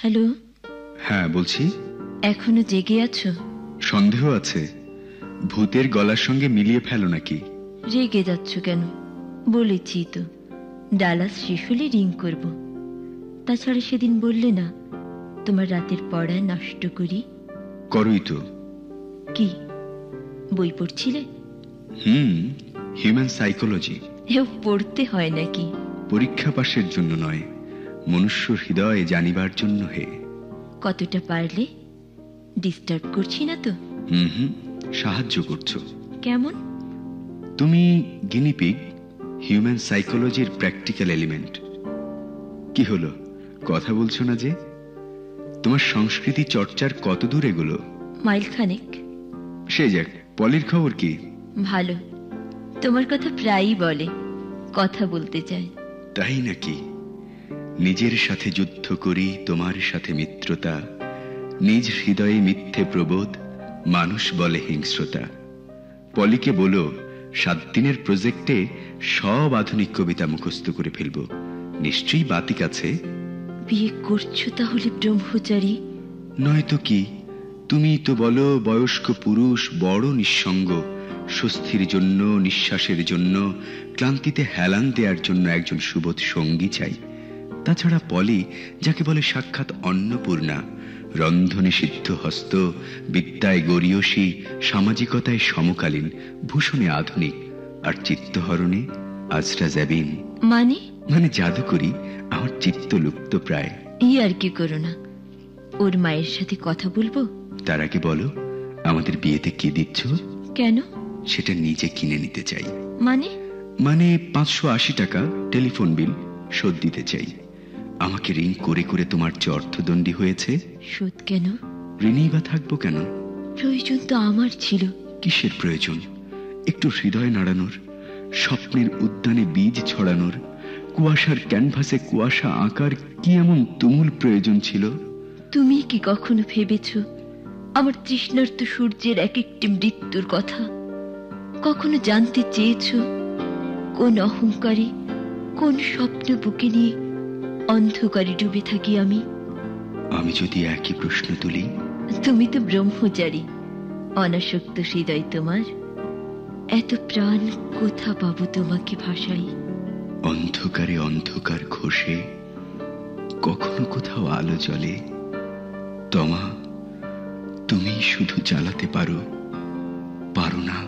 Hello. হ্যাঁ বলছি। এখনো জেগে আছো? সন্দেহ আছে? ভূতের গলার সঙ্গে মিলিয়ে ফেলো নাকি? রেগে যাচ্ছ কেন? বলেছি তো ডালাস শেষ হলে রিং করব। তাছাড়া সেদিন বললে না তোমার রাতের পড়া নষ্ট করি। করই তো। কি বই পড়ছিলে? Human psychology. এও পড়তে হয় নাকি? পরীক্ষা পাশের জন্য নয়, মনুষ্য হৃদয় জানিবার জন্য। হে, কতটা পারলে? ডিস্টার্ব করছি না তো? সাহায্য করছো। কেমন? তুমি গিনিপিগ, হিউম্যান সাইকোলজির প্র্যাকটিক্যাল এলিমেন্ট। কি হলো, কথা বলছো না যে? তোমার সংস্কৃতি চর্চার কত দূর এগুলো? মাইল খানেক। সে যাক, পলির খবর কি? ভালো। তোমার কথা প্রায়ই বলে, কথা বলতে চায়। তাই নাকি? নিজের সাথে যুদ্ধ করি, তোমার সাথে মিত্রতা। নিজ হৃদয়ে মিথ্যে প্রবোধ, মানুষ বলে হিংস্রতা। পলিকে বলো 7 দিনের প্রজেক্টে সব আধুনিক কবিতা মুখস্থ করে ফেলবো। নিশ্চয়ই বাতিক আছে। বিয়ে করছো তাহলে ব্রহ্মচারী? নয়তো কি? তুমি তো বলো বয়স্ক পুরুষ বড় নিঃসঙ্গ, স্বস্তির জন্য, নিঃশ্বাসের জন্য, ক্লান্তিতে হেলান দেওয়ার জন্য একজন সুবোধ সঙ্গী চাই। তাছাড়া পলি, যাকে বলে সাক্ষাৎ অন্নপূর্ণা, রন্ধনে সিদ্ধ হস্ত, বিদ্যায় গরীয়সী, সামাজিকতায় সমকালীন, ভূষণে আধুনিক, আর চিত্তহরণে আজরা জ্যাবিন। মানে জাদুকরি, আমার চিত্ত লুপ্ত প্রায়। এই আর কি করো না, ওর মায়ের সাথে কথা বলবো। তার আগে বলো, আমাদের বিয়েতে কি দিচ্ছ? কেন? সেটা নিজে কিনে নিতে চাই। মানে 580 টাকা টেলিফোন বিল শোধ দিতে চাই। আমাকে রিং করে করে তোমার যে অর্থদণ্ডী হয়েছে। শোধ কেন? ঋণী বা থাকবো কেন? প্রয়োজন তো আমার ছিল। কিসের প্রয়োজন? একটু হৃদয় নাড়ানোর, স্বপ্নের উদ্যানে বীজ ছড়ানোর, কুয়াশার ক্যানভাসে কুয়াশা আঁকার কি এমন তুমুল প্রয়োজন ছিল? তুমি কি কখনো ভেবেছ আমার তৃষ্ণার্ত সূর্যের এক একটি মৃত্যুর কথা? কখনো জানতে চেয়েছ কোন অহংকারে, কোন স্বপ্ন বুকে নিয়ে অন্ধকারে ডুবে থাকি আমি? আমি যদি একই প্রশ্ন তুলি? তুমি তো ব্রহ্মচারী, অনাসক্ত হৃদয় তোমার। এত প্রাণ কোথা পাবো তোমাকে ভাষাই? অন্ধকারে অন্ধকার ঘষে কখনো কোথাও আলো জ্বলে। তমা, তুমি শুধু জ্বালাতে পারো, পারো না